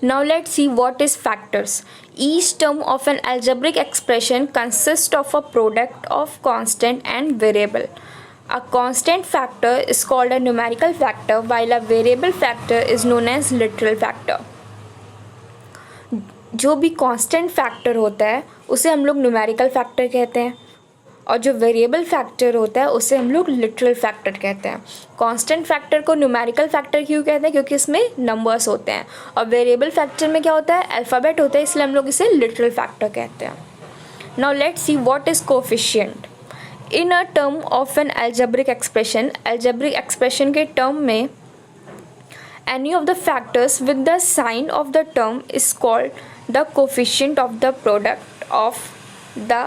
Now let's see what is factors. Each term of an algebraic expression consists of a product of constant and variable. A constant factor is called a numerical factor while a variable factor is known as literal factor. जो भी constant factor होता है उसे हम लोग numerical factor कहते हैं और जो वेरिएबल फैक्टर होता है उसे हम लोग लिटरल फैक्टर कहते हैं। कांस्टेंट फैक्टर को न्यूमेरिकल फैक्टर क्यों कहते हैं? क्योंकि इसमें नंबर्स होते हैं। और वेरिएबल फैक्टर में क्या होता है? अल्फ़ाबेट होता है, इसलिए हम लोग इसे लिटरल फैक्टर कहते हैं। Now let's see what is coefficient. In a term of N algebraic expression के टर्म में any of the factors with the sign of the term is called the coefficient of the product of the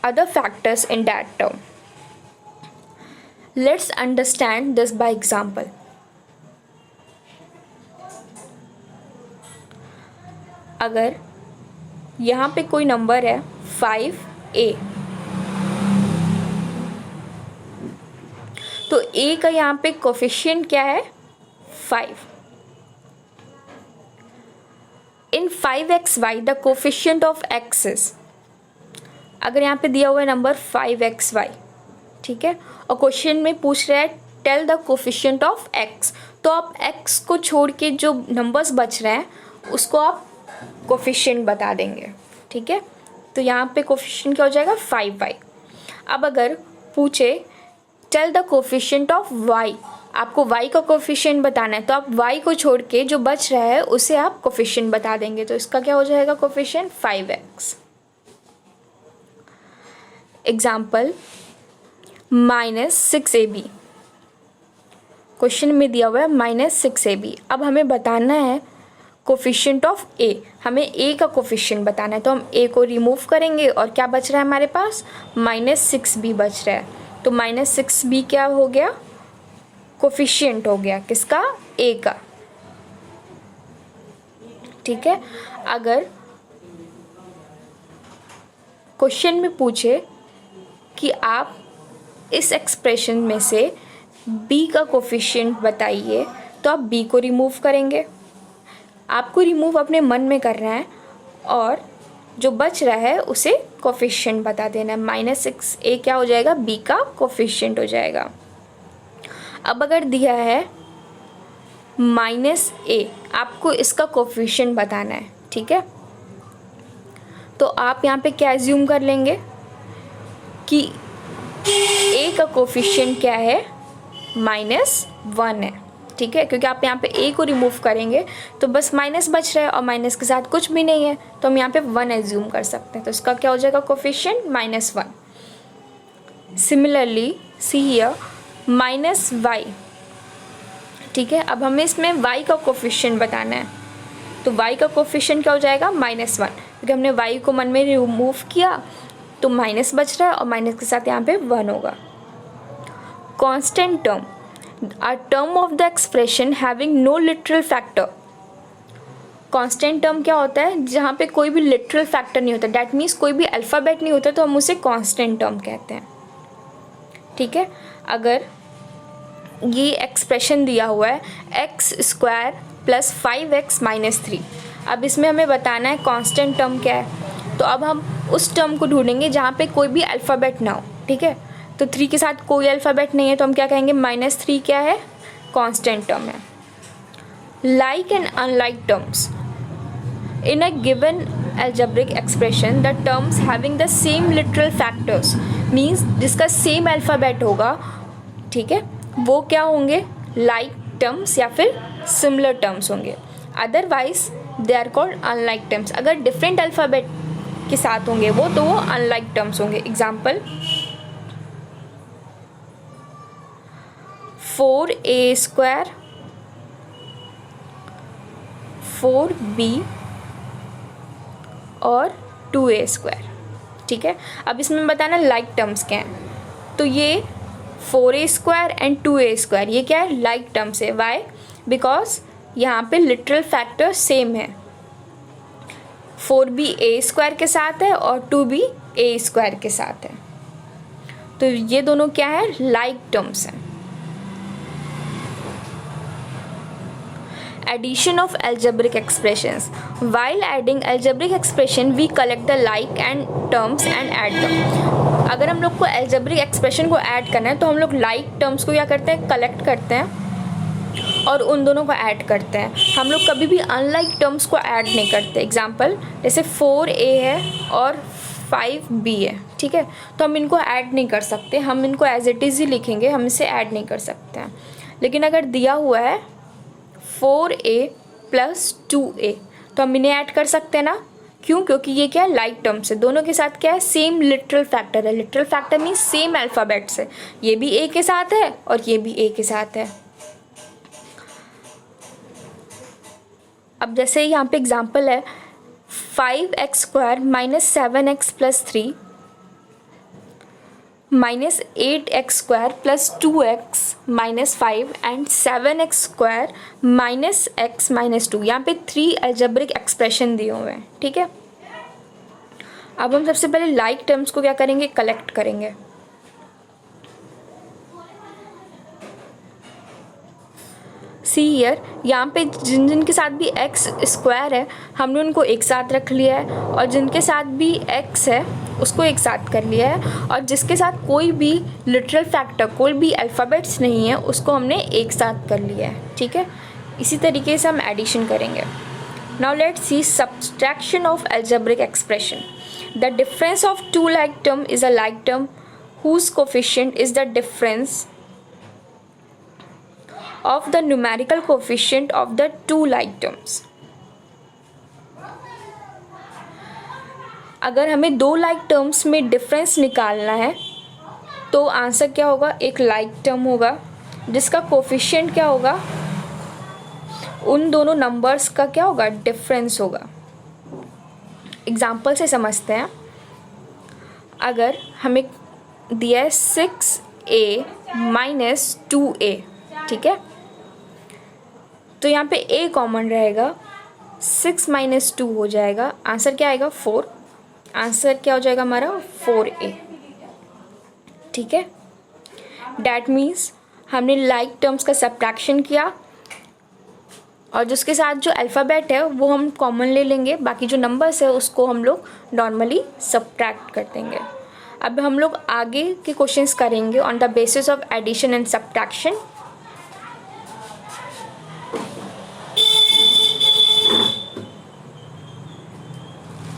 other factors in that term. Let's understand this by example. अगर यहाँ पे कोई number है 5a, तो a का यहाँ पे coefficient क्या है? 5. In 5xy the coefficient of x is, अगर यहाँ पे दिया हुआ है नंबर 5xy, ठीक है, और क्वेश्चन में पूछ रहा है tell the coefficient of x, तो आप x को छोड़ के जो नंबर्स बच रहे हैं उसको आप कोफिशिएंट बता देंगे, ठीक है। तो यहाँ पे कोफिशिएंट क्या हो जाएगा? 5y। अब अगर पूछे tell the coefficient of y, आपको y का कोफिशिएंट बताना है, तो आप y को छोड़ के जो बच रहा है उसे आप कोफिशिएंट बता देंगे। तो इसका क्या हो जाएगा coefficient? 5x। Example -6ab, question में दिया हुआ है -6ab। अब हमें बताना है कोफिशिएंट ऑफ a, हमें a का कोफिशिएंट बताना है, तो हम a को रिमूव करेंगे और क्या बच रहा है हमारे पास? -6b बच रहा है। तो -6b क्या हो गया? कोफिशिएंट हो गया किसका? a का, ठीक है। अगर क्वेश्चन में पूछे कि आप इस एक्सप्रेशन में से b का कोफिशिएंट बताइए, तो आप b को रिमूव करेंगे। आपको रिमूव अपने मन में करना है और जो बच रहा है उसे कोफिशिएंट बता देना है। -6a क्या हो जाएगा? b का कोफिशिएंट हो जाएगा। अब अगर दिया है -a, आपको इसका कोफिशिएंट बताना है, ठीक है। तो आप यहाँ पे क्या एज्यूम कर लेंगे कि a का कोफिशिएंट क्या है? -1 है, ठीक है, क्योंकि आप यहाँ पे a को रिमूव करेंगे तो बस माइनस बच रहा है और माइनस के साथ कुछ भी नहीं है, तो हम यहाँ पे 1 एज्यूम कर सकते हैं। तो इसका क्या हो जाएगा coefficient? -1। Similarly see here -y, ठीक है। अब हमें इसमें y का कोफिशिएंट बताना है, तो y का कोफिशिएंट क्या हो जाएगा? -1, क्योंकि हमने y को मन में रिमूव किया तो माइनस बच रहा है और माइनस के साथ यहाँ पे 1 होगा। Constant term, a term of the expression having no literal factor. Constant term क्या होता है? जहाँ पे कोई भी लिटरल फैक्टर नहीं होता, डैट मीन्स कोई भी अल्फ़ाबेट नहीं होता, तो हम उसे कांस्टेंट टर्म कहते हैं, ठीक है। अगर ये एक्सप्रेशन दिया हुआ है x² + 5x - 3, अब इसमें हमें बताना है कांस्टेंट टर्म क्या है, तो अब हम उस टर्म को ढूंढेंगे जहाँ पे कोई भी अल्फ़ाबेट ना हो, ठीक है। तो 3 के साथ कोई अल्फ़ाबेट नहीं है, तो हम क्या कहेंगे? -3 क्या है? कांस्टेंट टर्म है। Like and unlike terms, in a given algebraic expression the terms having the same literal factors means जिसका सेम अल्फ़ाबेट होगा, ठीक है, वो क्या होंगे? लाइक टर्म्स या फिर सिमिलर टर्म्स होंगे। Otherwise they are called unlike terms. अगर डिफरेंट अल्फ़ाबेट के साथ होंगे वो, तो वो अनलाइक टर्म्स होंगे। एग्जाम्पल 4a² 4b और 2a², ठीक है। अब इसमें बताना लाइक टर्म्स क्या हैं, तो ये 4a² एंड 2a² ये क्या है? लाइक टर्म्स है। वाई? बिकॉज यहाँ पे लिटरल फैक्टर सेम है, 4b a² के साथ है और 2b a² के साथ है, तो ये दोनों क्या है? लाइक टर्म्स हैं। Addition of algebraic expressions. While adding algebraic expression, we collect the like and terms and add them. अगर हम लोग को algebraic expression को add करना है तो हम लोग like terms को क्या करते हैं, collect करते हैं और उन दोनों को ऐड करते हैं. हम लोग कभी भी अनलाइक टर्म्स को ऐड नहीं करते. एग्जाम्पल जैसे 4a है और 5b है, ठीक है, तो हम इनको ऐड नहीं कर सकते, हम इनको एज इट इज़ ही लिखेंगे, हम इसे ऐड नहीं कर सकते हैं. लेकिन अगर दिया हुआ है 4a + 2a तो हम इन्हें ऐड कर सकते हैं ना. क्यों? क्योंकि ये क्या है, लाइक टर्म्स है, दोनों के साथ क्या है, सेम लिटरल फैक्टर है. Literal factor means same alphabets है. ये भी a के साथ है और ये भी a के साथ है. अब जैसे यहाँ पे एग्जाम्पल है 5x² - 7x + 3 -8x² + 2x - 5 and 7x² - x - 2. यहाँ पे 3 अलजेब्रिक एक्सप्रेशन दिए हुए हैं, ठीक है. अब हम सबसे पहले लाइक टर्म्स को क्या करेंगे, कलेक्ट करेंगे. सी ईयर, यहाँ पे जिनके साथ भी x² है हमने उनको एक साथ रख लिया है और जिनके साथ भी x है उसको एक साथ कर लिया है और जिसके साथ कोई भी लिटरल फैक्टर, कोई भी अल्फ़ाबेट्स नहीं है, उसको हमने एक साथ कर लिया है, ठीक है. इसी तरीके से हम एडिशन करेंगे. Now let's see subtraction of algebraic expression. The difference of two like term is a like term whose coefficient is the difference of the numerical coefficient of the two like terms. अगर हमें दो like terms में difference निकालना है तो answer क्या होगा, एक लाइक टर्म होगा जिसका कोफिशिएंट क्या होगा, उन दोनों नंबर्स का क्या होगा, डिफरेंस होगा. एग्जाम्पल से समझते हैं. अगर हमें दिया है 6a - 2a, ठीक है, तो यहाँ पे a कॉमन रहेगा, 6 - 2 हो जाएगा, आंसर क्या आएगा, 4. आंसर क्या हो जाएगा हमारा, 4a, ठीक है. डैट मीन्स हमने लाइक टर्म्स का सब्ट्रैक्शन किया और जिसके साथ जो अल्फ़ाबेट है वो हम कॉमन ले लेंगे, बाकी जो नंबर्स है उसको हम लोग नॉर्मली सब्ट्रैक्ट कर देंगे. अब हम लोग आगे के क्वेश्चंस करेंगे on the basis of addition and subtraction.